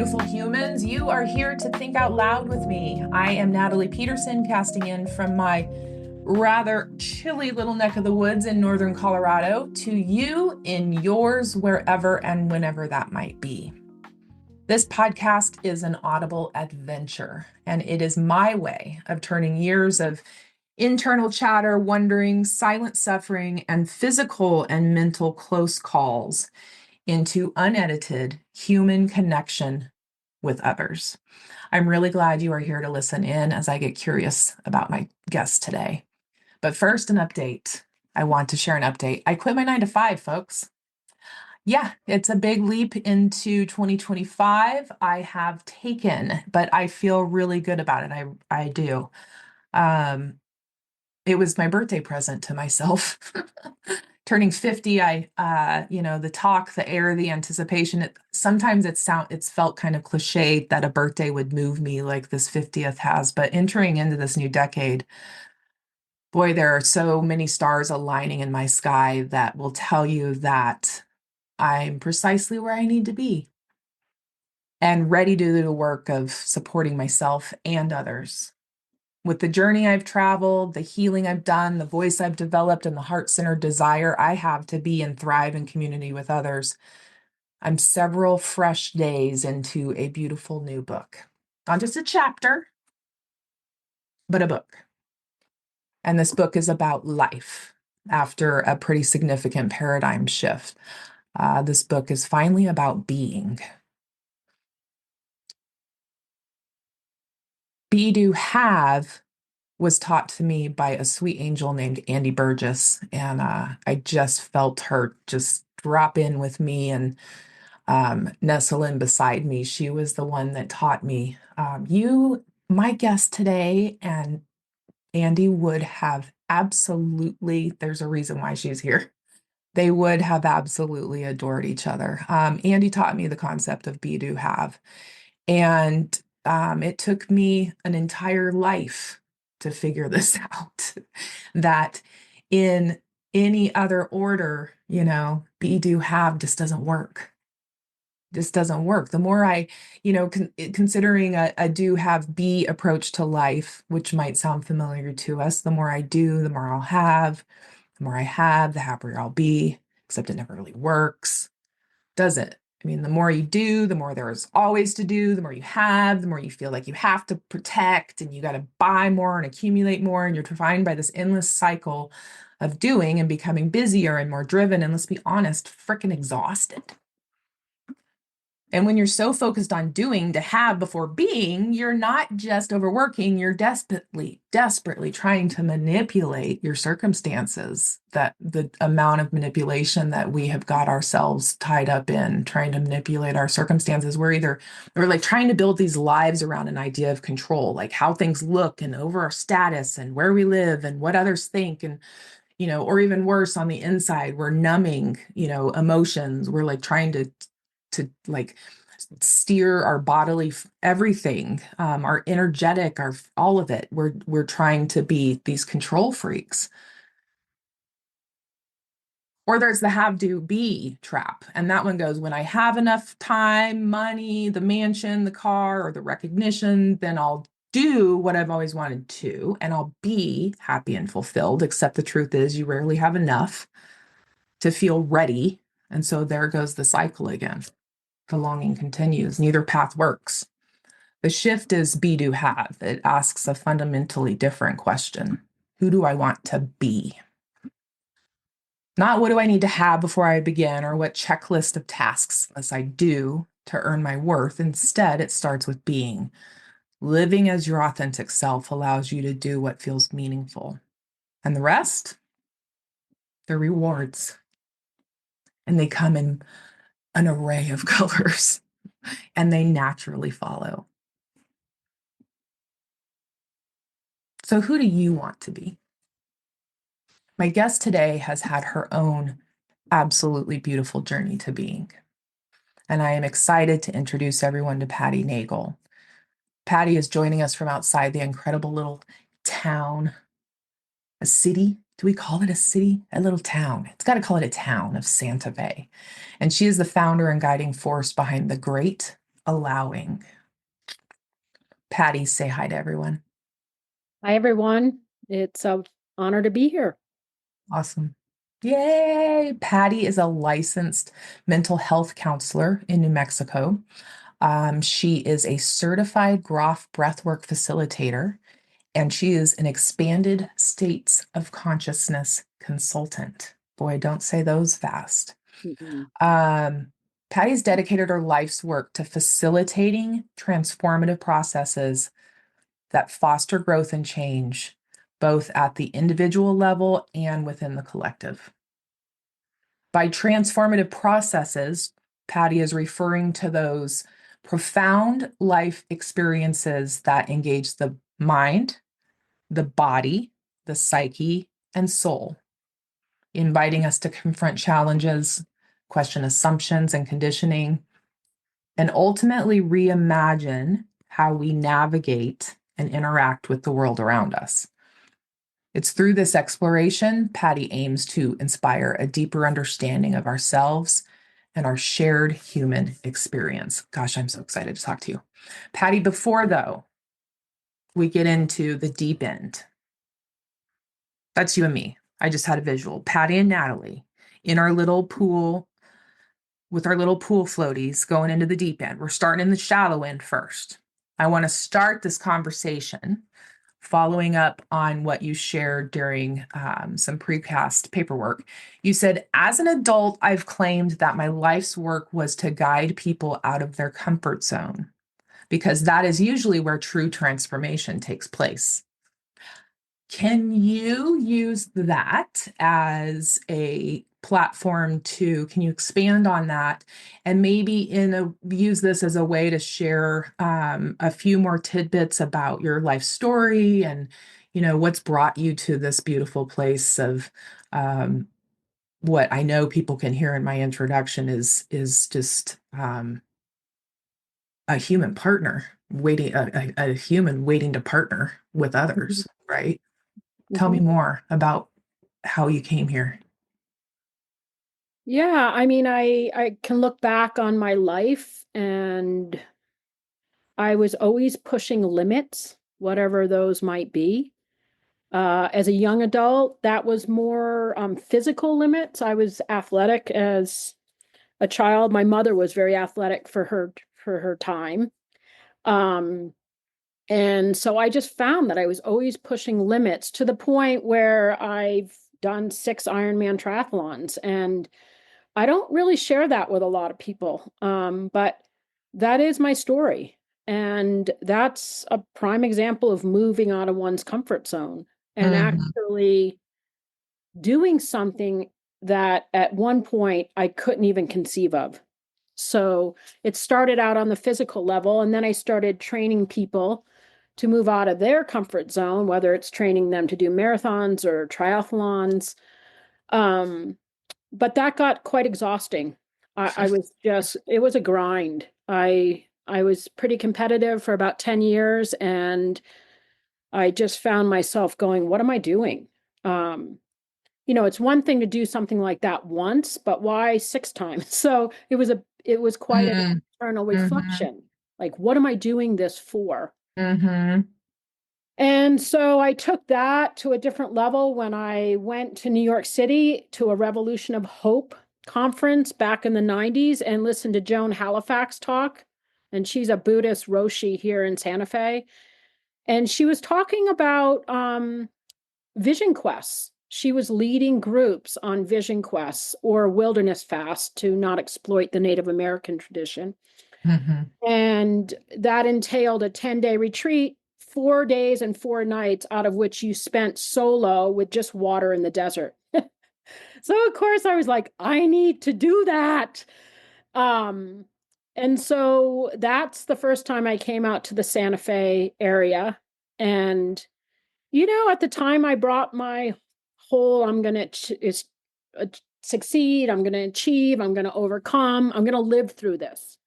beautiful humans. You are here to think out loud with me. I am Natalie Peterson, casting in from my rather chilly little neck of the woods in northern Colorado to you in yours, wherever and whenever that might be. This podcast is an audible adventure, and it is my way of turning years of internal chatter, wondering, silent suffering, and physical and mental close calls into unedited human connection with others. I'm really glad you are here to listen in as I get curious about my guest today. But first, an update. I want to share an update. I quit my 9-to-5, folks. Yeah, it's a big leap into 2025. I have taken, but I feel really good about it. I do. It was my birthday present to myself. Turning 50, the talk, the air, the anticipation, sometimes it's felt kind of cliche that a birthday would move me like this 50th has, but entering into this new decade, boy, there are so many stars aligning in my sky that will tell you that I'm precisely where I need to be and ready to do the work of supporting myself and others. With the journey I've traveled, the healing I've done, the voice I've developed, and the heart-centered desire I have to be and thrive in community with others, I'm several fresh days into a beautiful new book. Not just a chapter, but a book. And this book is about life after a pretty significant paradigm shift. This book is finally about being. Be, do, have was taught to me by a sweet angel named Andy Burgess. And I just felt her just drop in with me and nestle in beside me. She was the one that taught me. My guest today, and Andy would have absolutely, there's a reason why she's here. They would have absolutely adored each other. Andy taught me the concept of be, do, have. And it took me an entire life to figure this out, that in any other order, be, do, have just doesn't work. Just doesn't work. The more I, considering a do, have, be approach to life, which might sound familiar to us, the more I do, the more I'll have. The more I have, the happier I'll be, except it never really works, does it? I mean, the more you do, the more there's always to do, the more you have, the more you feel like you have to protect and you got to buy more and accumulate more. And you're defined by this endless cycle of doing and becoming busier and more driven. And let's be honest, freaking exhausted. And when you're so focused on doing to have before being, you're not just overworking, you're desperately trying to manipulate your circumstances. That the amount of manipulation that we have got ourselves tied up in, trying to manipulate our circumstances. We're like trying to build these lives around an idea of control, like how things look and over our status and where we live and what others think. And or even worse, on the inside, we're numbing, emotions. We're like trying to like steer our bodily everything, our energetic, our all of it. We're trying to be these control freaks. Or there's the have to be trap, and that one goes, when I have enough time, money, the mansion, the car, or the recognition, then I'll do what I've always wanted to, and I'll be happy and fulfilled. Except the truth is, you rarely have enough to feel ready, and so there goes the cycle again. The longing continues. Neither path works. The shift is be, do, have. It asks a fundamentally different question. Who do I want to be? Not what do I need to have before I begin, or what checklist of tasks must I do to earn my worth. Instead, it starts with being. Living as your authentic self allows you to do what feels meaningful. And the rest? They're rewards. And they come in an array of colors. And they naturally follow. So who do you want to be? My guest today has had her own absolutely beautiful journey to being. And I am excited to introduce everyone to Patty Nagle. Patty is joining us from outside the incredible little town, a city. Do we call it a city? A little town. It's got to call it a town of Santa Fe. And she is the founder and guiding force behind the great allowing. Patty, say hi to everyone. Hi, everyone. It's an honor to be here. Awesome. Yay! Patty is a licensed mental health counselor in New Mexico. She is a certified Grof breathwork facilitator, and she is an expanded states of consciousness consultant. Boy, don't say those fast. Mhm. Um, Patty's dedicated her life's work to facilitating transformative processes that foster growth and change, both at the individual level and within the collective. By transformative processes, Patty is referring to those profound life experiences that engage the mind, the body, the psyche, and soul, inviting us to confront challenges, question assumptions and conditioning, and ultimately reimagine how we navigate and interact with the world around us. It's through this exploration, Patty aims to inspire a deeper understanding of ourselves and our shared human experience. Gosh, I'm so excited to talk to you. Patty, before though, we get into the deep end, that's you and me. I just had a visual. Patty and Natalie in our little pool with our little pool floaties going into the deep end. We're starting in the shallow end first. I want to start this conversation following up on what you shared during some precast paperwork. You said, as an adult, I've claimed that my life's work was to guide people out of their comfort zone, because that is usually where true transformation takes place. Can you use that as a platform can you expand on that and maybe use this as a way to share a few more tidbits about your life story and what's brought you to this beautiful place of what I know people can hear in my introduction is just a human partner waiting a human waiting to partner with Mhm. others, right? Tell me Mhm. more about how you came here. Yeah, I mean, I can look back on my life and I was always pushing limits, whatever those might be. As a young adult, that was more physical limits. I was athletic as a child. My mother was very athletic for her time. Um, And so I just found that I was always pushing limits to the point where I've done 6 Ironman triathlons. And I don't really share that with a lot of people. But that is my story. And that's a prime example of moving out of one's comfort zone and Mhm. actually doing something that at one point I couldn't even conceive of. So it started out on the physical level, and then I started training people to move out of their comfort zone, whether it's training them to do marathons or triathlons. Um, but that got quite exhausting. I was just, it was a grind. I was pretty competitive for about 10 years, and I just found myself going, what am I doing? Um, it's one thing to do something like that once, but why 6 times? So it was quite an Mhm. internal Mhm. reflection. Like, what am I doing this for? Mhm. And so I took that to a different level when I went to New York City to a Revolution of Hope conference back in the 90s and listened to Joan Halifax talk. And she's a Buddhist Roshi here in Santa Fe. And she was talking about vision quests. She was leading groups on vision quests or wilderness fast to not exploit the Native American tradition. Mhm. And that entailed a 10-day retreat, 4 days and 4 nights, out of which you spent solo with just water in the desert. So, of course, I was like, I need to do that. Um, and so that's the first time I came out to the Santa Fe area. And at the time I brought my whole I'm going to succeed, I'm going to achieve, I'm going to overcome, I'm going to live through this.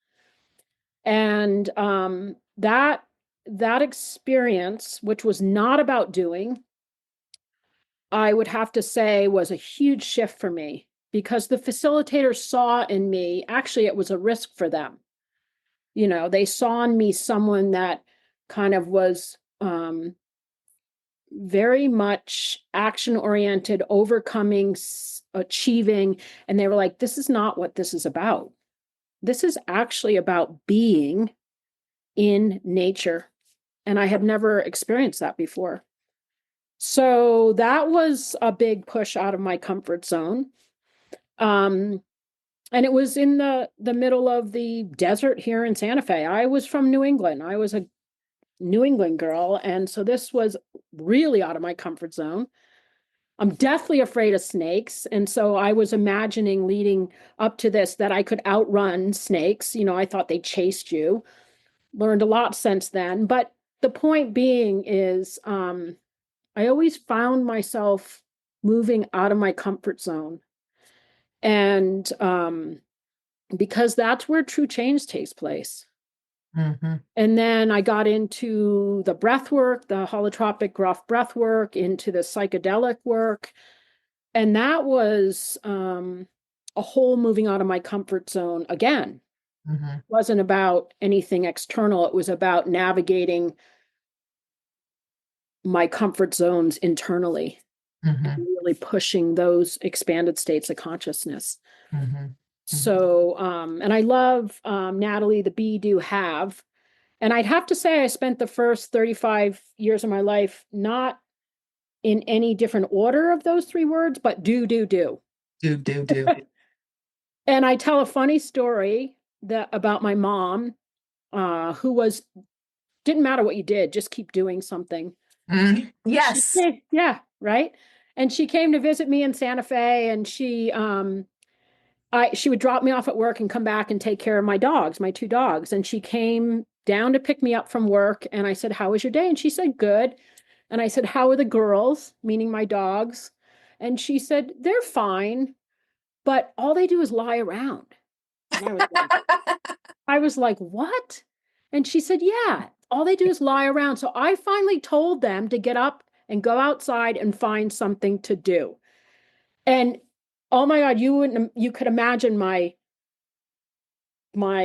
And that experience, which was not about doing, I would have to say was a huge shift for me because the facilitators saw in me, actually, it was a risk for them. They saw in me someone that kind of was very much action oriented, overcoming, achieving. And they were like, this is not what this is about. This is actually about being in nature. And I had never experienced that before. So that was a big push out of my comfort zone. Um, and it was in the middle of the desert here in Santa Fe. I was from New England. I was a New England girl, and so this was really out of my comfort zone. I'm deathly afraid of snakes, and so I was imagining leading up to this that I could outrun snakes. I thought they chased you. Learned a lot since then, but the point being is, I always found myself moving out of my comfort zone, and because that's where true change takes place. Mm-hmm. And then I got into the breath work, the holotropic Grof breath work, into the psychedelic work. And that was a whole moving out of my comfort zone again. Mm-hmm. It wasn't about anything external. It was about navigating my comfort zones internally and Mm-hmm. really pushing those expanded states of consciousness. Mm-hmm. So, and I love Natalie, the Be Do Have. And I'd have to say I spent the first 35 years of my life not in any different order of those three words, but do. Do. And I tell a funny story about my mom, who was didn't matter what you did, just keep doing something. She Yes. came, yeah, right. And she came to visit me in Santa Fe, and she would drop me off at work and come back and take care of my dogs, my two dogs. And she came down to pick me up from work, and I said, "How was your day?" And she said, "Good." And I said, "How are the girls?" Meaning my dogs. And she said, "They're fine, but all they do is lie around." And I was like, "What?" And she said, "Yeah, all they do is lie around." So I finally told them to get up and go outside and find something to do. And oh my God, you could imagine my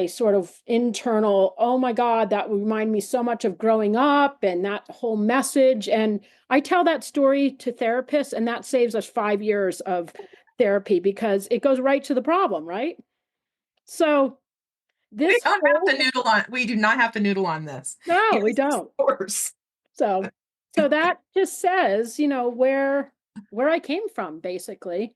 sort of internal, oh my God, that would remind me so much of growing up and that whole message. And I tell that story to therapists, and that saves us 5 years of therapy because it goes right to the problem, right? So We this don't have to whole, noodle on. We do not have to noodle on this. no, we Yes, of don't. course. So that just says, where I came from, basically.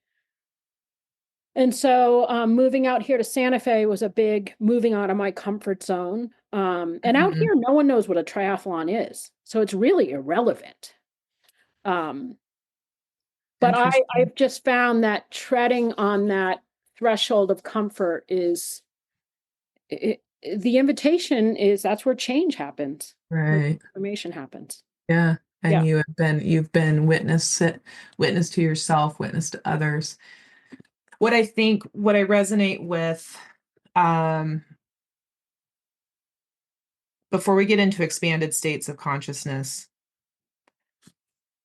And so moving out here to Santa Fe was a big moving out of my comfort zone. And out Mhm. here, no one knows what a triathlon is. So it's really irrelevant. Um, but Interesting. I've just found that treading on that threshold of comfort is the invitation is that's where change happens, where Right. transformation happens. Yeah. And Yeah. you've been witness to yourself, witness to others. What I resonate with, um, before we get into expanded states of consciousness,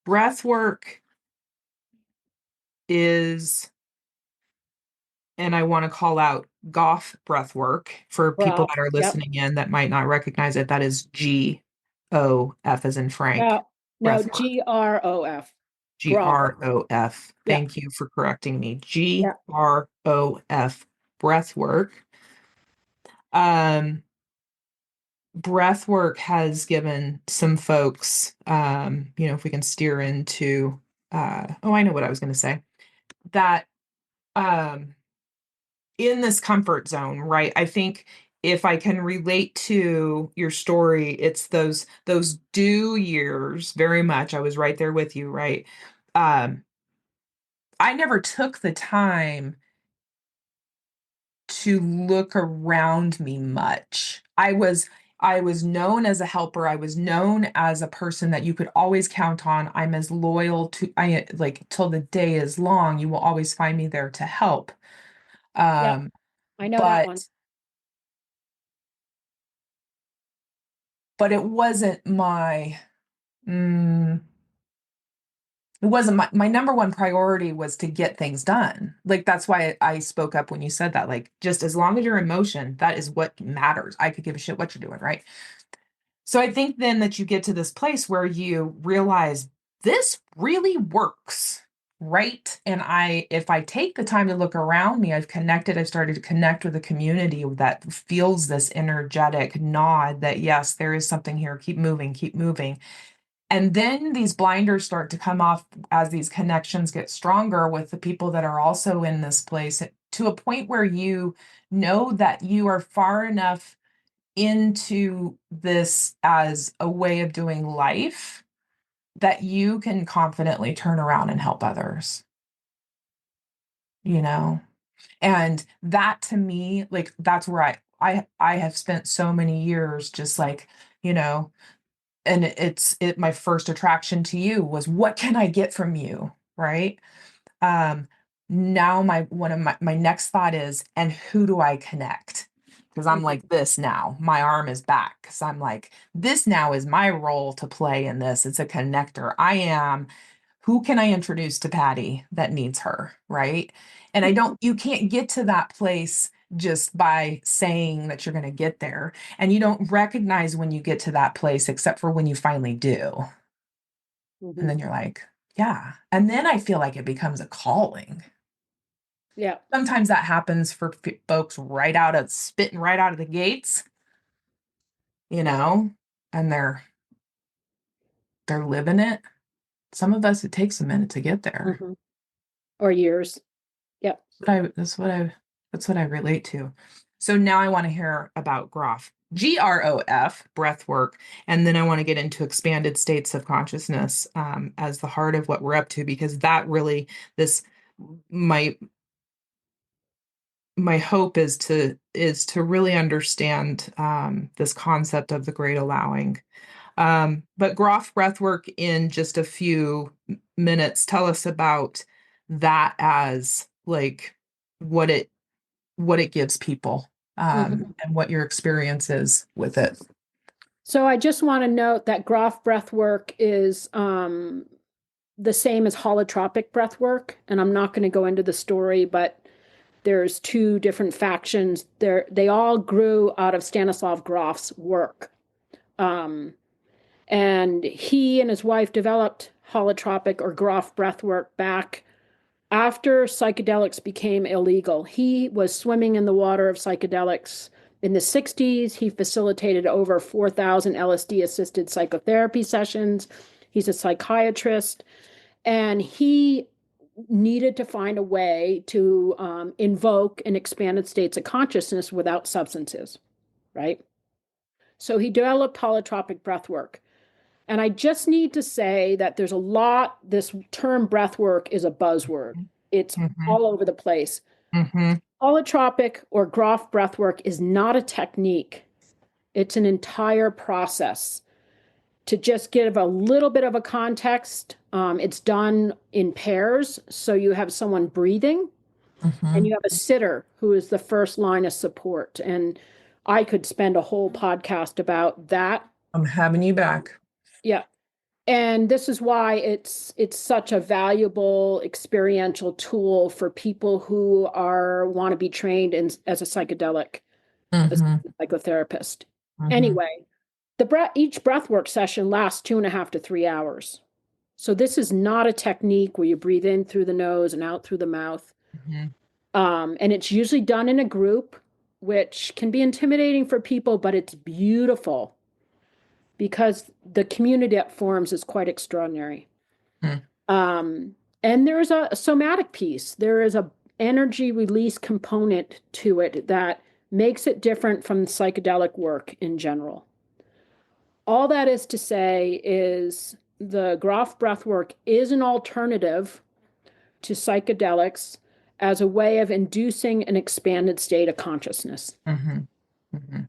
breath work is, and I want to call out Goff breath work for people Grof. that are Yep. listening in that might not recognize it. That is Gof as in Frank No, no, breath work. Grof. Grof. Grof. Yeah. Thank you for correcting me. Yeah. Grof breath work. Um, breath work has given some folks, if we can steer into, oh, I know what I was going to say, that um, in this comfort zone, right? I think if I can relate to your story, it's those do years very much. I was right there with you, right? Um, I never took the time to look around me much. I was known as a helper. I was known as a person that you could always count on. I'm as loyal to I like till the day is long, you will always find me there to help. Yep. Um, I know that but one. but it wasn't my mm, it wasn't my number one priority was to get things done. Like that's why I spoke up when you said that. Like just as long as you're in motion, that is what matters. I could give a shit what you're doing, right? So I think then that you get to this place where you realize this really works, right? And if I take the time to look around me, I've started to connect with a community that feels this energetic nod that yes, there is something here. Keep moving, keep moving. And then these blinders start to come off as these connections get stronger with the people that are also in this place to a point where you know that you are far enough into this as a way of doing life that you can confidently turn around and help others, you know? And that to me, like that's where I have spent so many years just like, you know, and my first attraction to you was what can I get from you, right? Um, Now one of my next thought is, and who do I connect? Because I'm Mhm. like this now. My arm is back. Because I'm like, this now is my role to play in this. It's a connector. Who can I introduce to Patty that needs her? Right. And you can't get to that place just by saying that you're going to get there. And you don't recognize when you get to that place, except for when you finally do. And Mhm. then you're like, yeah. And then I feel like it becomes a calling. Yeah. Sometimes that happens for folks spitting right out of the gates, you know, and they're living it. Some of us, it takes a minute to get there. Mhm. Or years. Yeah. But that's what I relate to. So now I want to hear about Grof. GROF, breath work, and then I want to get into expanded states of consciousness as the heart of what we're up to, because that really this my my hope is to really understand this concept of the great allowing. But Grof breathwork in just a few minutes. Tell us about that as like what it what it gives people Mhm. and what your experience is with it. So I just want to note that Grof breath work is the same as holotropic breath work, and I'm not going to go into the story, but there's two different factions. They all grew out of Stanislav Grof's work. Um, and he and his wife developed holotropic or Grof breathwork back after psychedelics became illegal. He was swimming in the water of psychedelics in the 60s. He facilitated over 4,000 LSD assisted psychotherapy sessions. He's a psychiatrist, and he needed to find a way to invoke an expanded states of consciousness without substances, right? So he developed holotropic breathwork. And I just need to say that this term breathwork is a buzzword. It's Mm-hmm, all over the place. mm-hmm, Holotropic or Grof breathwork is not a technique, it's an entire process. To just give a little bit of a context, it's done in pairs. So you have someone breathing and mm-hmm. you have a sitter who is the first line of support. And I could spend a whole podcast about that. I'm having you back. Yeah. And this is why it's such a valuable experiential tool for people who are want to be trained as a psychedelic as Mm-hmm, a psychotherapist. mm-hmm, Anyway, each breathwork session lasts 2.5 to 3 hours. So this is not a technique where you breathe in through the nose and out through the mouth. mm-hmm, And it's usually done in a group, which can be intimidating for people, but it's beautiful because the community it forms is quite extraordinary. Um, and there is a somatic piece. There is a energy release component to it that makes it different from psychedelic work in general. All that is to say is the Grof breathwork is an alternative to psychedelics as a way of inducing an expanded state of consciousness. mm-hmm, mm-hmm,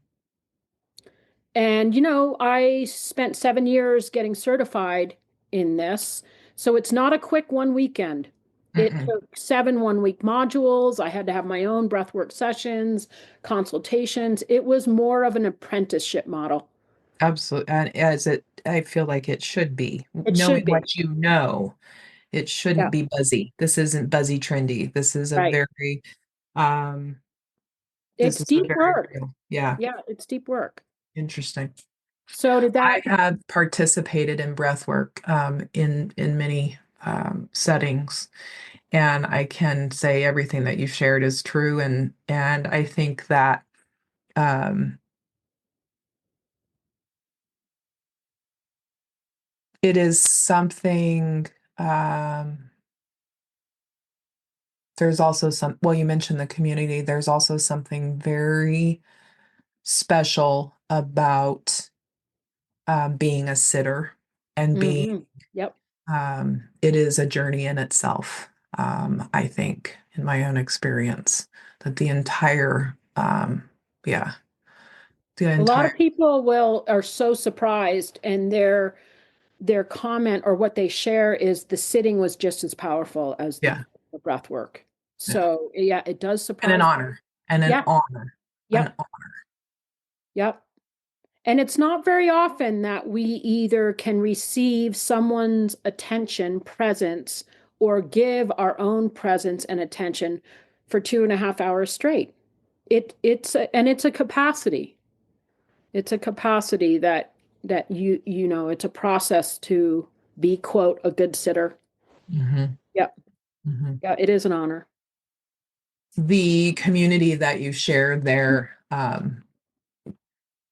And, I spent 7 years getting certified in this. So it's not a quick one weekend. It mm-hmm. took 7 one-week modules. I had to have my own breathwork sessions, consultations. It was more of an apprenticeship model. Absolutely. And I feel like it should be. It Knowing should be. what you know It shouldn't Yeah, be buzzy. This isn't buzzy trendy. This is a right. very, um, this It's is a deep very work. real. Yeah, Yeah, it's deep work. interesting. So did I that, have participated in breath work in many settings, and I can say everything that you shared is true. And I think that um, it is something. Um, there's also some. Well, you mentioned the community. There's also something very special about being a sitter and being. yep. It is a journey in itself. I think, in my own experience, that the entire, yeah, the A lot of entire, people are so surprised, and their comment or what they share is the sitting was just as powerful as yeah, the breath work. yeah, So yeah, it does and an surprise them. honor, and an Yeah, honor, an yep, yep. And it's not very often that we either can receive someone's attention, presence, or give our own presence and attention for 2.5 hours straight. It's a capacity. It's a capacity that it's a process to be, quote, a good sitter. honor. Yep. Hmm. Yeah, it is an honor. The community that you share there,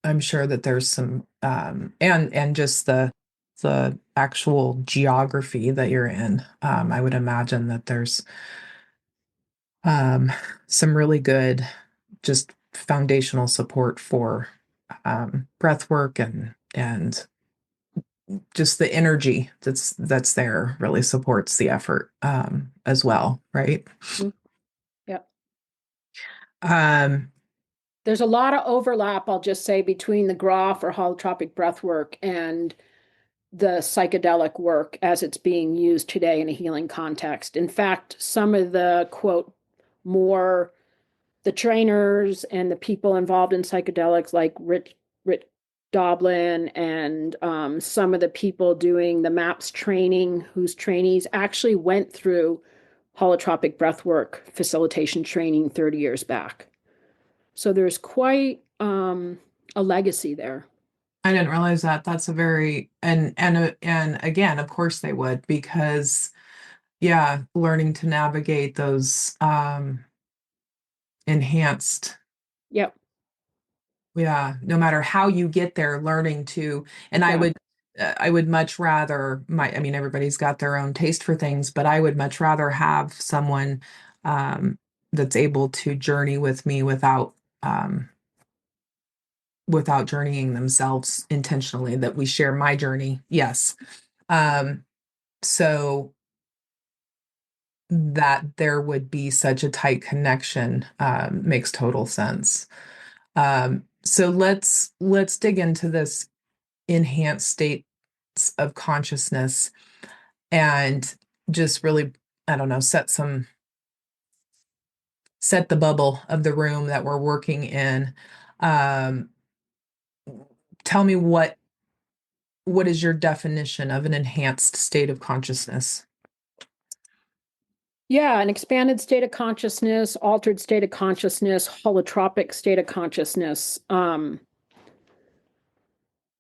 I'm sure that there's some, and just the actual geography that you're in. I would imagine that there's um, some really good, just foundational support for breath work and just the energy that's there really supports the effort as well, right? Mhm. Yep. Um, There's a lot of overlap, I'll just say, between the Grof or holotropic breath work and the psychedelic work as it's being used today in a healing context. In fact, some of the, quote, more the trainers and the people involved in psychedelics, like Rich Doblin and some of the people doing the MAPS training, whose trainees actually went through holotropic breathwork facilitation training 30 years back. So there's quite a legacy there. I didn't realize that. That's a very and again, of course they would because yeah, learning to navigate those enhanced. Yep, Yeah, no matter how you get there, learning to, and exactly. I would much rather I mean, everybody's got their own taste for things, but I would much rather have someone um, that's able to journey with me um, without journeying themselves intentionally, that we share my journey. Yes. Um, so that there would be such a tight connection makes total sense. So let's dig into this enhanced states of consciousness and just really, I don't know, set the bubble of the room that we're working in. Um, Tell me what is your definition of an enhanced state of consciousness? Yeah, an expanded state of consciousness, altered state of consciousness, holotropic state of consciousness.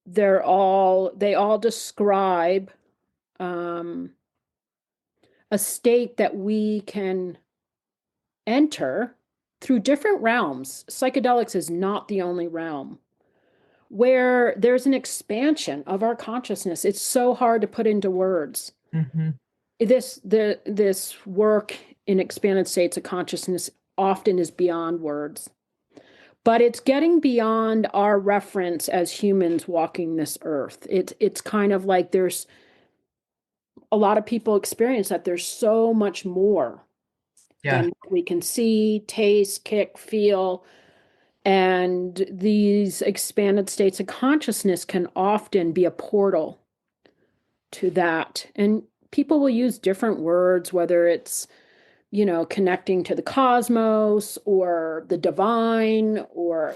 They all describe um, a state that we can enter through different realms. Psychedelics is not the only realm where there's an expansion of our consciousness. It's so hard to put into words. Hmm. This work in expanded states of consciousness often is beyond words, but it's getting beyond our reference as humans walking this earth. It's kind of like there's a lot of people experience that there's so much more Yeah. than we can see, taste, kick, feel. And these expanded states of consciousness can often be a portal to that. And people will use different words, whether it's, connecting to the cosmos or the divine, or,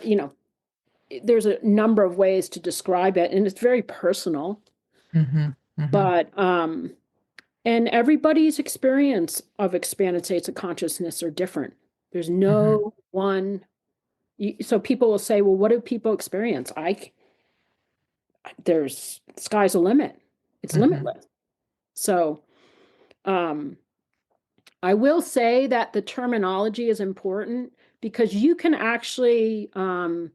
there's a number of ways to describe it. And it's very personal. Hmm. Hmm. But And everybody's experience of expanded states of consciousness are different. There's Hmm. no one. So people will say, well, what do people experience? There's sky's the limit. It's Hmm. limitless. So, um, I will say that the terminology is important because you can actually, an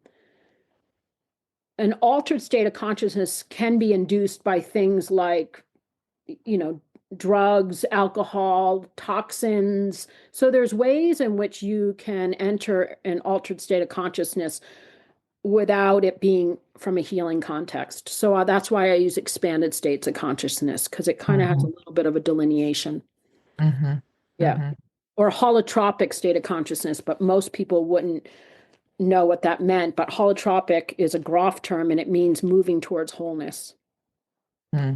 altered state of consciousness can be induced by things like, you know, drugs, alcohol, toxins. So there's ways in which you can enter an altered state of consciousness without it being from a healing context. So that's why I use expanded states of consciousness because it kind of has a Hmm. little bit of a delineation. Hmm. Yeah. Hmm. Or holotropic state of consciousness, but most people wouldn't know what that meant. But holotropic is a Grof term and it means moving towards wholeness. Hmm.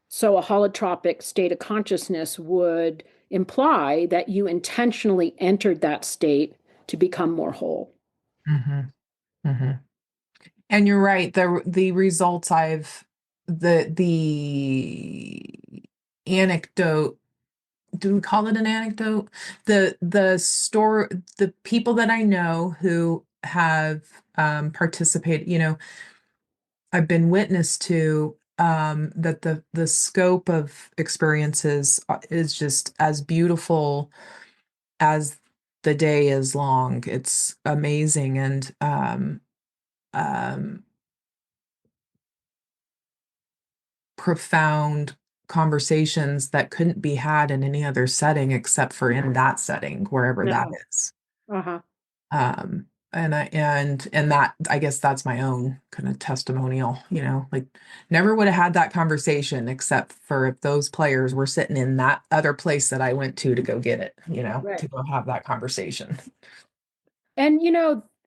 So a holotropic state of consciousness would imply that you intentionally entered that state to become more whole. Hmm. Hmm. And you're right. The results the anecdote, do we call it an anecdote? The people that I know who have participated, I've been witness to that the scope of experiences is just as beautiful as the day is long. It's amazing and um, profound conversations that couldn't be had in any other setting except for in that setting, wherever that Yeah. is. Uh-huh. And that, I guess that's my own kind of testimonial, like never would have had that conversation except for if those players were sitting in that other place that I went to go get it, Right. to go have that conversation. And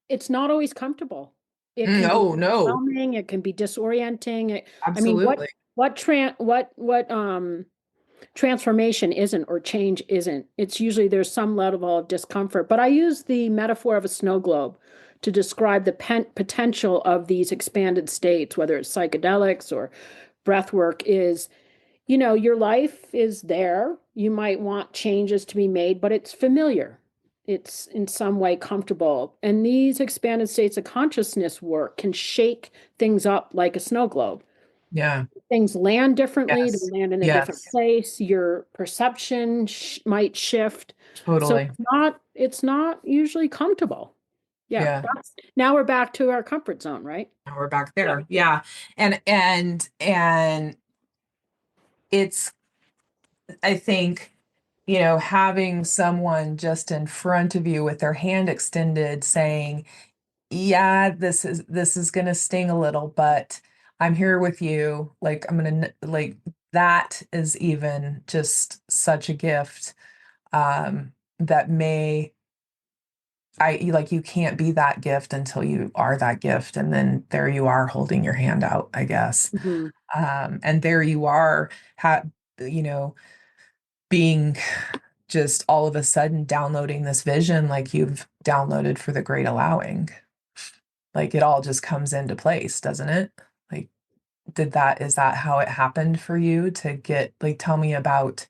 it's not always comfortable. It can be Oh, no, overwhelming, it can be disorienting. I mean, absolutely. what transformation isn't or change isn't? It's usually there's some level of discomfort. But I use the metaphor of a snow globe to describe the potential of these expanded states, whether it's psychedelics or breathwork, is your life is there. You might want changes to be made, but it's familiar. It's in some way comfortable. And these expanded states of consciousness work can shake things up like a snow globe. Yeah. Things land differently, they Yes. land in a different Yes. place, your perception might shift. So Totally. it's not usually comfortable. Yeah. Yeah. Now we're back to our comfort zone, right? Now we're back Yeah. there. Yeah. And it's, I think, having someone just in front of you with their hand extended saying, yeah, this is going to sting a little, but I'm here with you. Like, I'm going to, like, that is even just such a gift. That may, like, you can't be that gift until you are that gift. And then there you are holding your hand out, I guess. Mhm. And there you are, you know, being just all of a sudden downloading this vision like you've downloaded for the great allowing. Like it all just comes into place, doesn't it? Like, is that how it happened for you to get, like, tell me about,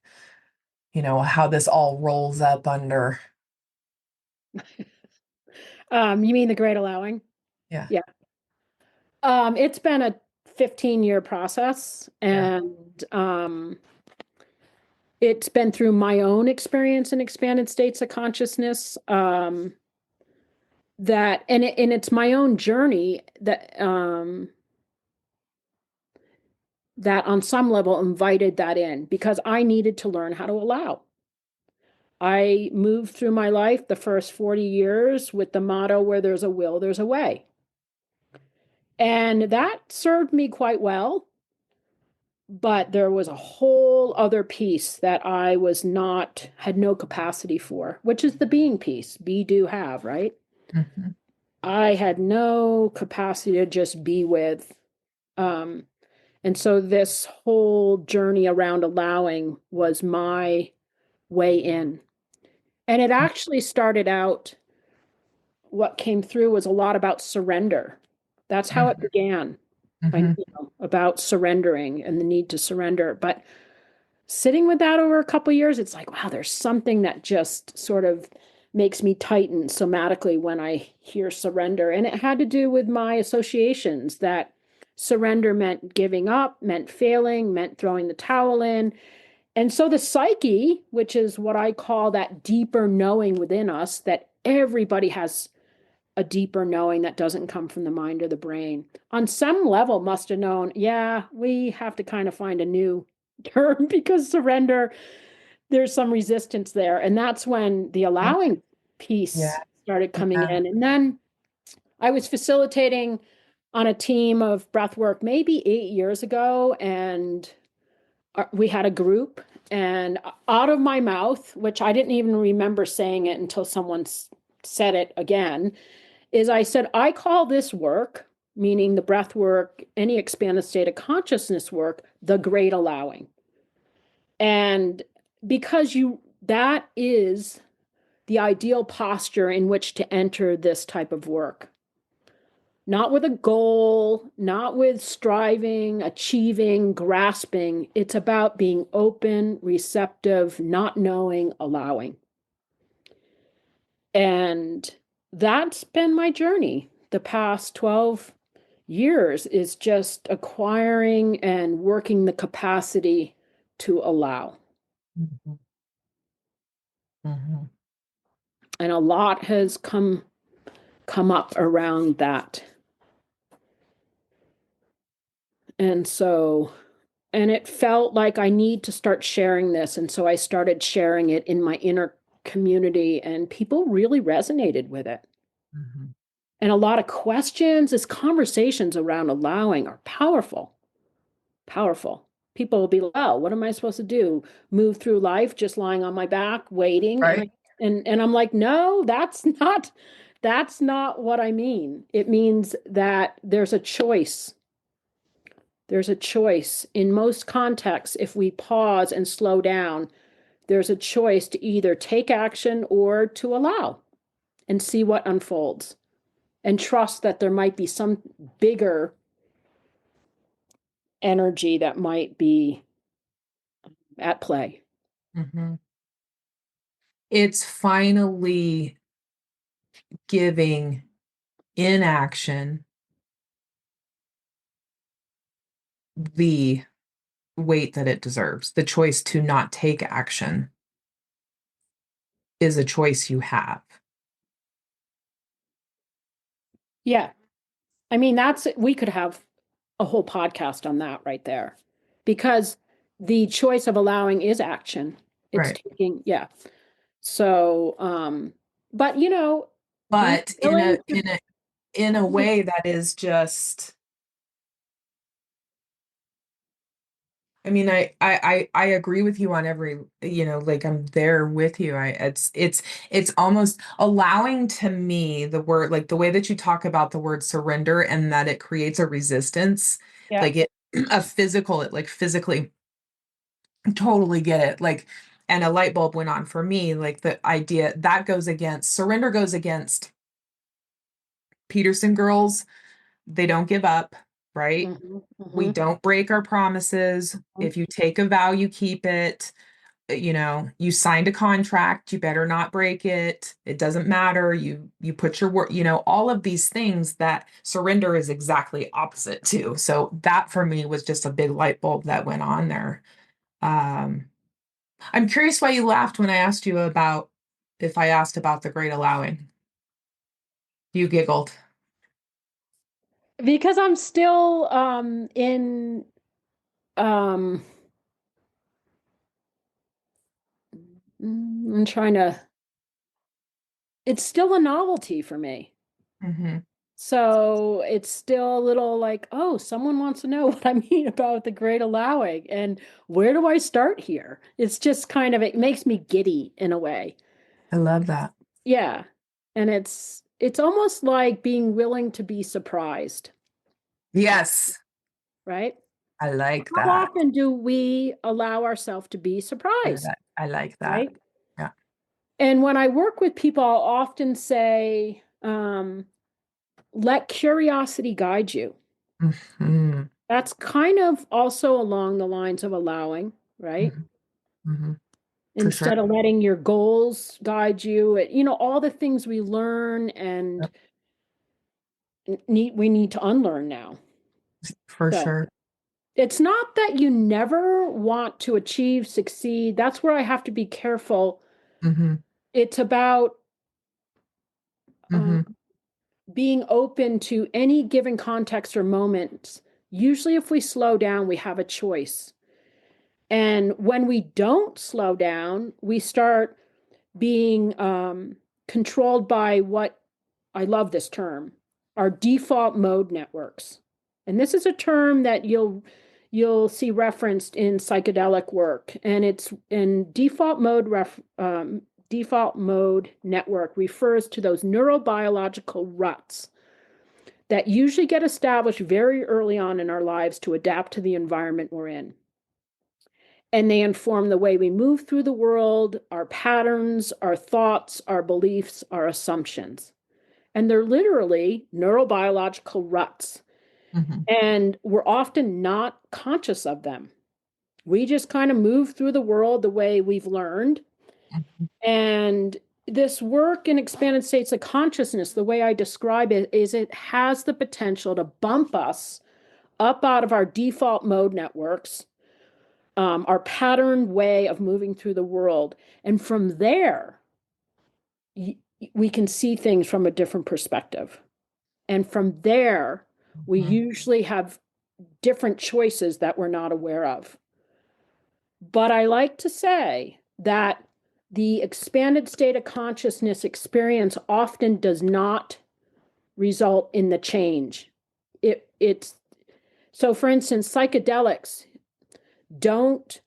how this all rolls up under. You mean the great allowing? Yeah. Yeah. It's been a 15-year process, Yeah. and it's been through my own experience in expanded states of consciousness. And it's my own journey that on some level invited that in because I needed to learn how to allow. I moved through my life the first 40 years with the motto, where there's a will, there's a way. And that served me quite well. But there was a whole other piece that had no capacity for, which is the being piece. Be, do, have, right? Hmm. I had no capacity to just be with. Um, and so this whole journey around allowing was my way in. And it actually started out, what came through was a lot about surrender. That's how it Hmm. began, Hmm. about surrendering and the need to surrender. But sitting with that over a couple of years, it's like, wow, there's something that just sort of makes me tighten somatically when I hear surrender. And it had to do with my associations that surrender meant giving up, meant failing, meant throwing the towel in. And so the psyche, which is what I call that deeper knowing within us, that everybody has a deeper knowing that doesn't come from the mind or the brain, on some level must have known, yeah, we have to kind of find a new term because surrender, there's some resistance there. And that's when the Yeah. allowing piece Yeah. started coming Yeah. in. And then I was facilitating on a team of breathwork maybe 8 years ago, and we had a group, and out of my mouth, which I didn't even remember saying it until someone said it again, is I said, I call this work, meaning the breath work, any expanded state of consciousness work, the great allowing. And because that is the ideal posture in which to enter this type of work. Not with a goal, not with striving, achieving, grasping. It's about being open, receptive, not knowing, allowing. And that's been my journey. The past 12 years is just acquiring and working the capacity to allow. Mhm. Mhm. And a lot has come up around that. And so, and it felt like I need to start sharing this. And so I started sharing it in my inner community, and people really resonated with it. Mhm. And a lot of questions, as conversations around allowing are powerful, powerful. People will be like, oh, what am I supposed to do? Move through life just lying on my back, waiting. Right. And I'm like, no, that's not what I mean. It means that there's a choice. There's a choice. In most contexts, if we pause and slow down, there's a choice to either take action or to allow and see what unfolds and trust that there might be some bigger energy that might be at play. Mhm. It's finally giving inaction the weight that it deserves. The choice to not take action is a choice you have. Yeah. I mean, we could have a whole podcast on that right there because the choice of allowing is action. It's Right. taking, yeah. So, but being But willing to, in a way that is just, I mean, I agree with you on every, like I'm there with you. It's almost allowing, to me, the word, like the way that you talk about the word surrender and that it creates a resistance, yeah. like it like physically totally get it. Like, and a light bulb went on for me, like the idea that goes against surrender, goes against Peterson girls. They don't give up, right? Hmm. We Hmm. don't break our promises. If you take a vow, you keep it. You signed a contract, you better not break it. It doesn't matter. You put your word, all of these things that surrender is exactly opposite to. So that for me was just a big light bulb that went on there. Um, I'm curious why you laughed when I asked you about if I asked about the great allowing. You giggled. Because I'm still in um I'm trying to, it's still a novelty for me. Hmm. So it's still a little like, oh, someone wants to know what I mean about the great allowing and where do I start here? It's just kind of, it makes me giddy in a way. I love that. Yeah. And it's almost like being willing to be surprised, Yes, right? I like How that. often do we allow ourselves to be surprised, I like that. right? Yeah. And when I work with people, I'll often say, let curiosity guide you. Mhm. That's kind of also along the lines of allowing, right? Hmm. For sure. instead of letting your goals guide you. All the things we learn and Yep. we need to unlearn now. For So sure. it's not that you never want to achieve, succeed. That's where I have to be careful. Hmm. It's about um, Hmm. being open to any given context or moment. Usually, if we slow down, we have a choice. And when we don't slow down, we start being controlled by what I love this term, our default mode networks. And this is a term that you'll see referenced in psychedelic work, and it's in default mode network refers to those neurobiological ruts that usually get established very early on in our lives to adapt to the environment we're in. And they inform the way we move through the world, our patterns, our thoughts, our beliefs, our assumptions. And they're literally neurobiological ruts. Hmm. And we're often not conscious of them. We just kind of move through the world the way we've learned. And this work in expanded states of consciousness, the way I describe it, is it has the potential to bump us up out of our default mode networks, our patterned way of moving through the world. And from there, we can see things from a different perspective. And from there, we Hmm. usually have different choices that we're not aware of. But I like to say that the expanded state of consciousness experience often does not result in the change. It's so, for instance, psychedelics don't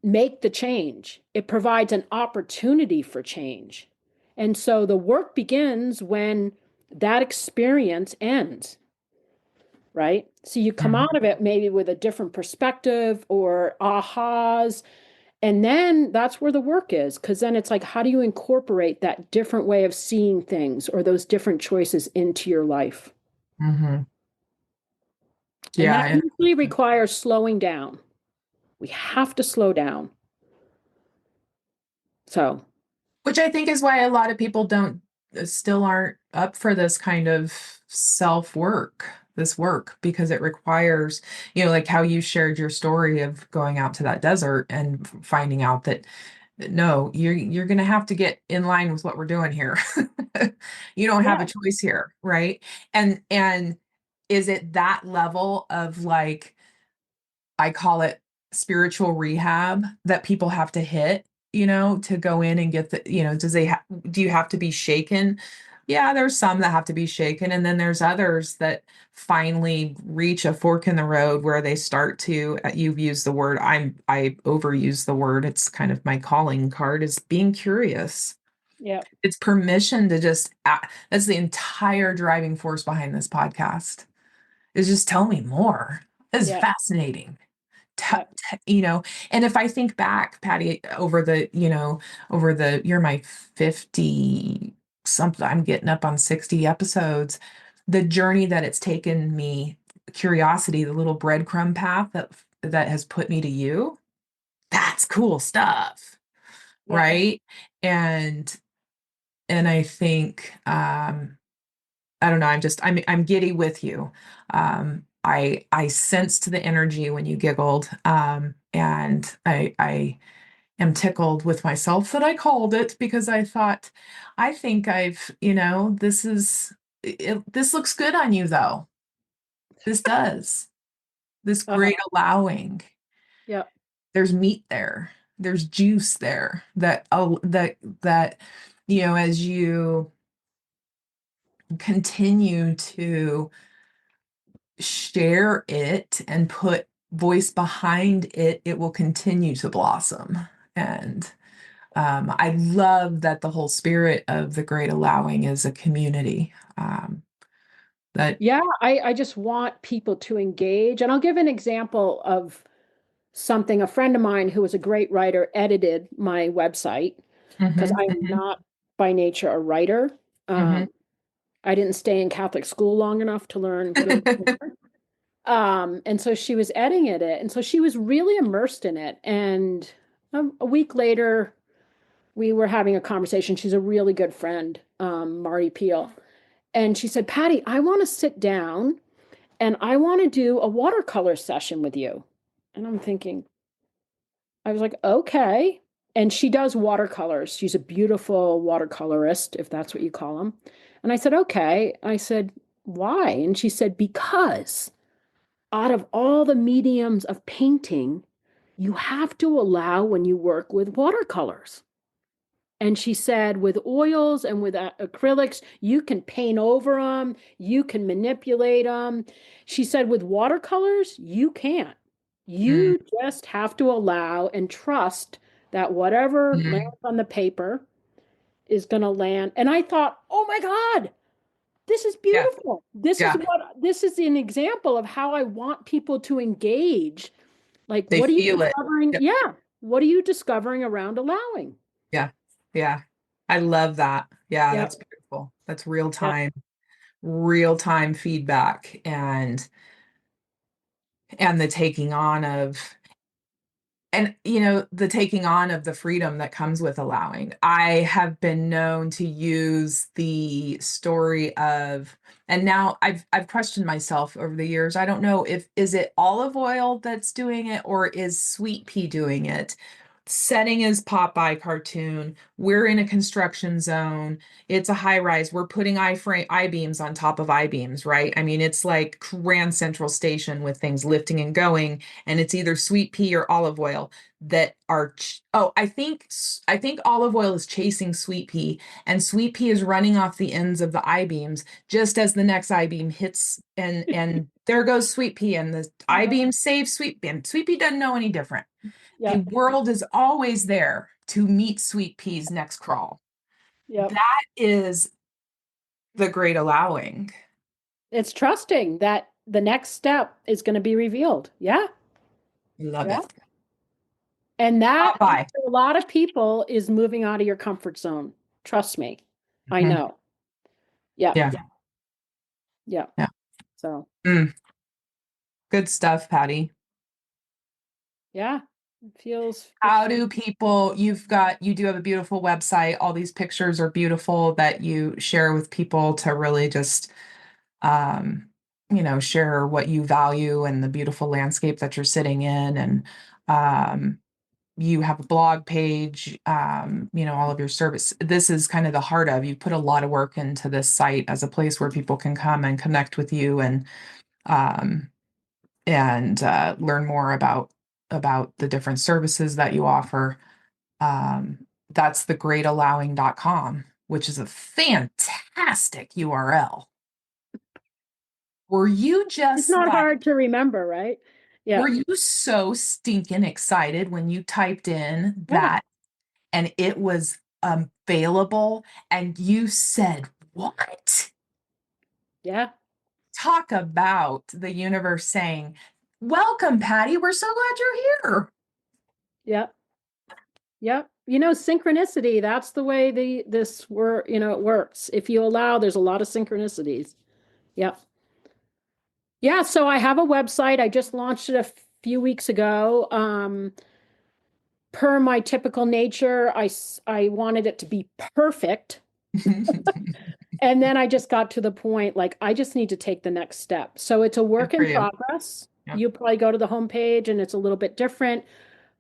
make the change. It provides an opportunity for change. And so the work begins when that experience ends, right? So you come Hmm. out of it maybe with a different perspective or ahas. And then that's where the work is, because then it's like, how do you incorporate that different way of seeing things or those different choices into your life? Hmm. And Yeah. that And usually requires slowing down. We have to slow down. So, which I think is why a lot of people don't still aren't up for this kind of self work, this work, because it requires, like how you shared your story of going out to that desert and finding out that no, you're going to have to get in line with what we're doing here. You don't have a yeah, choice here, right? And is it that level of like I call it spiritual rehab that people have to hit, to go in and get do you have to be shaken? Yeah, there's some that have to be shaken. And then there's others that finally reach a fork in the road where they start to, you've used the word, I overuse the word. It's kind of my calling card is being curious. yeah, It's permission to that's the entire driving force behind this podcast is just tell me more. It's yeah, fascinating t- yeah, and if I think back, Patty, over the you're my 50 something, I'm getting up on 60 episodes, the journey that it's taken me, curiosity, the little breadcrumb path that has put me to you, that's cool stuff, yeah, right? And I think I don't know. I'm giddy with you. I sensed the energy when you giggled, and I am tickled with myself that I called it because I thought, I think this looks good on you though. This does. This great uh-huh, allowing. yeah, There's meat there. There's juice there that as you continue to share it and put voice behind it, it will continue to blossom. And I love that the whole spirit of the Great Allowing is a community. That yeah. I just want people to engage. And I'll give an example of something a friend of mine who was a great writer edited my website because Mhm, I'm mhm, not by nature a writer. mhm. I didn't stay in Catholic school long enough to learn good grammar. And so she was editing it, and so she was really immersed in it. And A week later, we were having a conversation. She's a really good friend, Marty Peel. And she said, Patty, I want to sit down and I want to do a watercolor session with you. And I'm thinking, I was like, okay. And she does watercolors. She's a beautiful watercolorist, if that's what you call them. And I said, okay. I said, why? And she said, because out of all the mediums of painting, you have to allow when you work with watercolors. And she said, with oils and with acrylics, you can paint over them, you can manipulate them. She said, with watercolors, you can't. Mm, You just have to allow and trust that whatever lands mm. on the paper is going to land. And I thought, oh my God, this is Yeah, beautiful. yeah. This is an example of how I want people to engage. Like, They what are you feel it. discovering? Yep. Yeah. What are you discovering around allowing? Yeah, yeah. I love that. Yeah, Yeah. that's beautiful. That's Yeah. real time feedback and the taking on of and the taking on of the freedom that comes with allowing. I have been known to use the story of, and now I've questioned myself over the years. I don't know if is it olive oil that's doing it or is sweet pea doing it. Setting is Popeye cartoon. We're in a construction zone. It's a high rise. We're putting I-beams on top of I-beams, right? I mean, it's like Grand Central Station with things lifting and going, and it's either sweet pea or olive oil that are I think olive oil is chasing sweet pea, and sweet pea is running off the ends of the I-beams just as the next I-beam hits, and there goes sweet pea, and the Yeah. I-beam saves sweet pea, and sweet pea doesn't know any different. The Yep. world is always there to meet sweet pea's next crawl. Yep. That is the great allowing. It's trusting that the next step is going to be revealed. Yeah. Love Yeah. it. And that Popeye. for a lot of people is moving out of your comfort zone. Trust me. I Mhm. know. Yeah. Yeah. Yeah. Yeah. So, Mm. Good stuff, Patty. yeah. It How feels do people, you do have a beautiful website. All these pictures are beautiful that you share with people to really just, um, share what you value and the beautiful landscape that you're sitting in. And, you have a blog page, all of your service. This is kind of the heart of, you put a lot of work into this site as a place where people can come and connect with you um, and learn more about the different services that you offer. That's thegreatallowing.com, which is a fantastic URL. Were you it's just not like, hard to remember, right? Yeah. were you so stinking excited when you typed in Yeah. that and it was available and you said, what? Yeah. Talk about the universe saying, welcome, Patty. We're so glad you're here. Yeah. Yeah. Synchronicity, that's the way it works. If you allow, there's a lot of synchronicities. Yeah. Yeah, so I have a website. I just launched it a few weeks ago. Per my typical nature, I wanted it to be perfect. And then I just got to the point, like, I just need to take the next step. So it's a Good work for in you. progress. Yeah, You probably go to the homepage and it's a little bit different.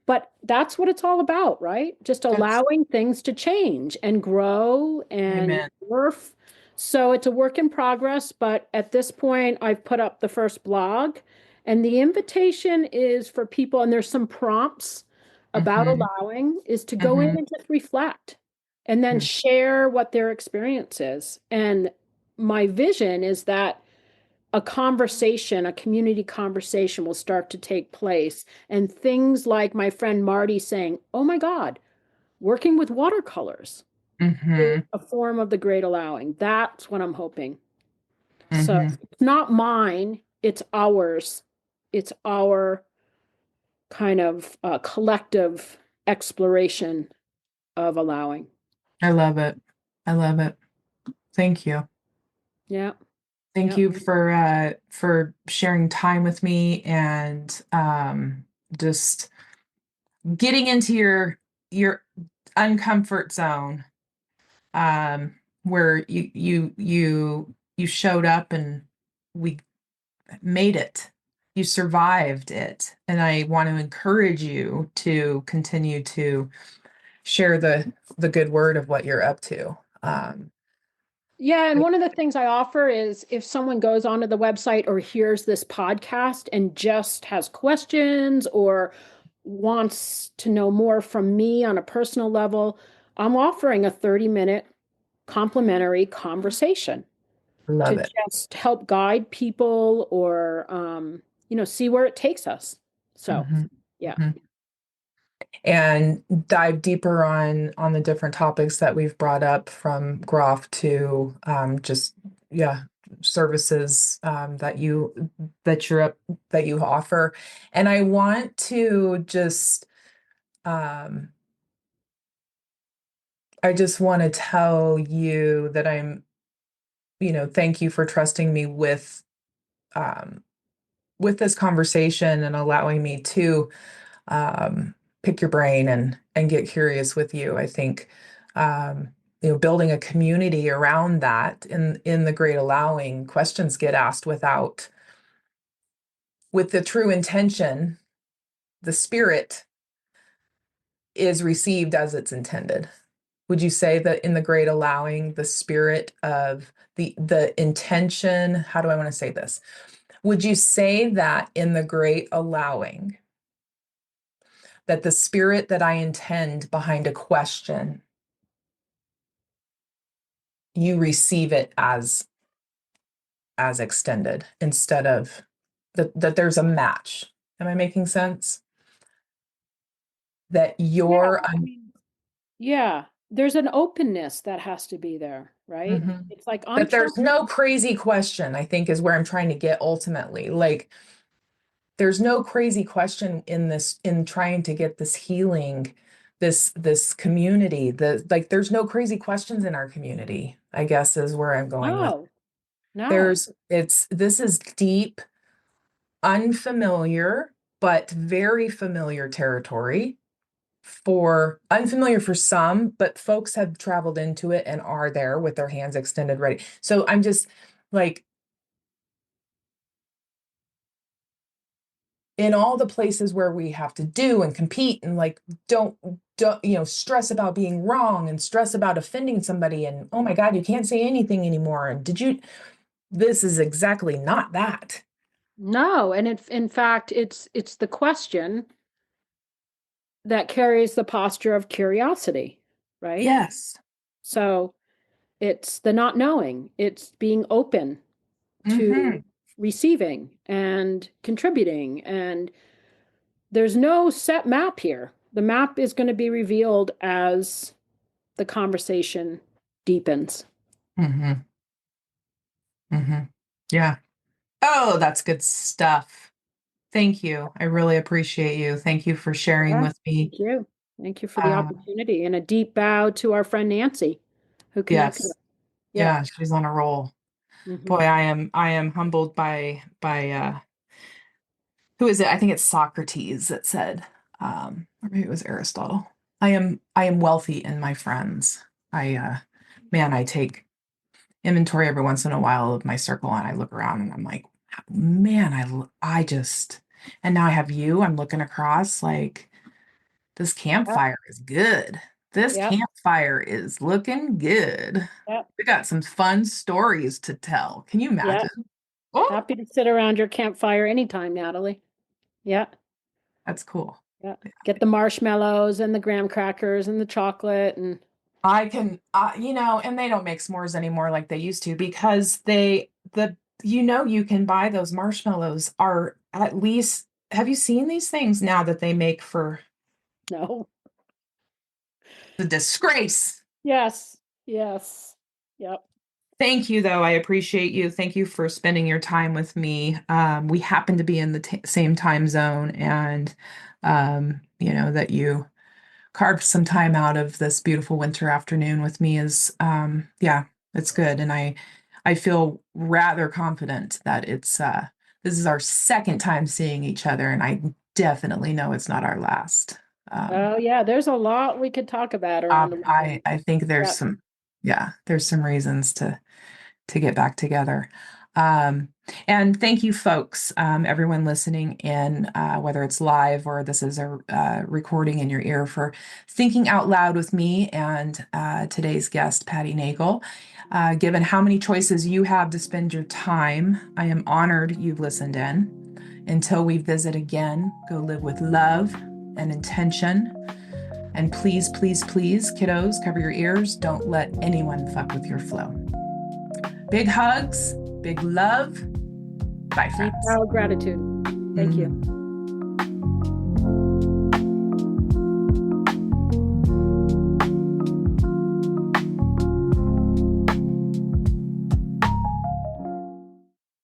But that's what it's all about, right? Just that's allowing things to change and grow and amen. morph. So it's a work in progress, but at this point, I've put up the first blog, and the invitation is for people, and there's some prompts about Hmm. allowing, is to go in Hmm. and just reflect and then share what their experience is. And my vision is that a community conversation will start to take place. And things like my friend Marty saying, oh my God, working with watercolors is Hmm. a form of the great allowing. That's what I'm hoping. So Hmm. it's not mine, it's ours. It's our kind of collective exploration of allowing. I love it. I love it. Thank you. Yeah. Thank Yeah. you for sharing time with me and just getting into your uncomfort zone, where you showed up and we made it. You survived it. And I want to encourage you to continue to share the good word of what you're up to. Yeah, and one of the things I offer is if someone goes onto the website or hears this podcast and just has questions or wants to know more from me on a personal level, I'm offering a 30-minute complimentary conversation Love to it. just help guide people or see where it takes us. So, Mhm. yeah. Mhm. And dive deeper on the different topics that we've brought up, from Grof to just, yeah, services that you're up that you offer. And I want to just um, I just want to tell you that thank you for trusting me um, with this conversation and allowing me to um, pick your brain and get curious with you. I think um, building a community around that in the great allowing, questions get asked with the true intention. The spirit is received as it's intended. Would you say that in the great allowing, the spirit of the intention, how do I want to say this? Would you say that in the great allowing, that the spirit that I intend behind a question, you receive it as extended, instead of that there's a match? Am I making sense? That Yeah, you're I mean, yeah, there's an openness that has to be there, right? Mhm. It's like I'm That trying. there's no crazy question, I think, is where I'm trying to get ultimately. Like, there's no crazy question in trying to get this healing, this community. There's no crazy questions in our community, I guess, is where I'm going with. No, no. This is deep, unfamiliar, but very familiar territory, for unfamiliar for some, but folks have traveled into it and are there with their hands extended ready. So I'm just like, in all the places where we have to do and compete and like don't stress about being wrong and stress about offending somebody, and oh my God, you can't say anything anymore, and this is exactly not that. No, and in fact, it's the question that carries the posture of curiosity, right? Yes. So it's the not knowing, it's being open to Mm-hmm. receiving and contributing. And there's no set map here. The map is going to be revealed as the conversation deepens. Mm-hmm. Mm-hmm. Yeah. Oh, that's good stuff. Thank you. I really appreciate you. Thank you for sharing Yeah, with me. thank you. Thank you for the Um, opportunity and a deep bow to our friend Nancy, who connected us. yes. Yeah. Yeah, she's on a roll. Boy, Hmm. I am humbled by who is it? I think it's Socrates that said, or maybe it was Aristotle. I am wealthy in my friends. Man, I take inventory every once in a while of my circle, and I look around and I'm like, man, I just, and now I have you. I'm looking across like, this Yep. campfire is good. This Yep. campfire is looking good. Yep. We got some fun stories to tell. Can you Yep. imagine? Oh, Happy to sit around your campfire anytime, Natalie. Yeah. that's cool. Yeah. Get the marshmallows and the graham crackers and the chocolate and I can, and they don't make s'mores anymore like they used to, because you can buy those marshmallows are at least, have you seen these things now that they make for no. the disgrace? Yes. Yes. Yep. Thank you, though. I appreciate you. Thank you for spending your time with me. We happen to be in the same time zone, and that you carved some time out of this beautiful winter afternoon with me is, yeah, it's good. And I feel rather confident that this is our second time seeing each other, and I definitely know it's not our last. Oh yeah, there's a lot we could talk about around the weekend. I think there's Yeah. some, yeah, there's some reasons to get back together. Um, and thank you, folks, everyone listening in, whether it's live or this is a recording in your ear, for thinking out loud with me and today's guest, Patty Nagle. Given how many choices you have to spend your time, I am honored you've listened in. Until we visit again, go live with love and intention. And please, please, please, kiddos, cover your ears. Don't let anyone fuck with your flow. Big hugs, big love. Bye, Deep friends. proud gratitude. Thank you.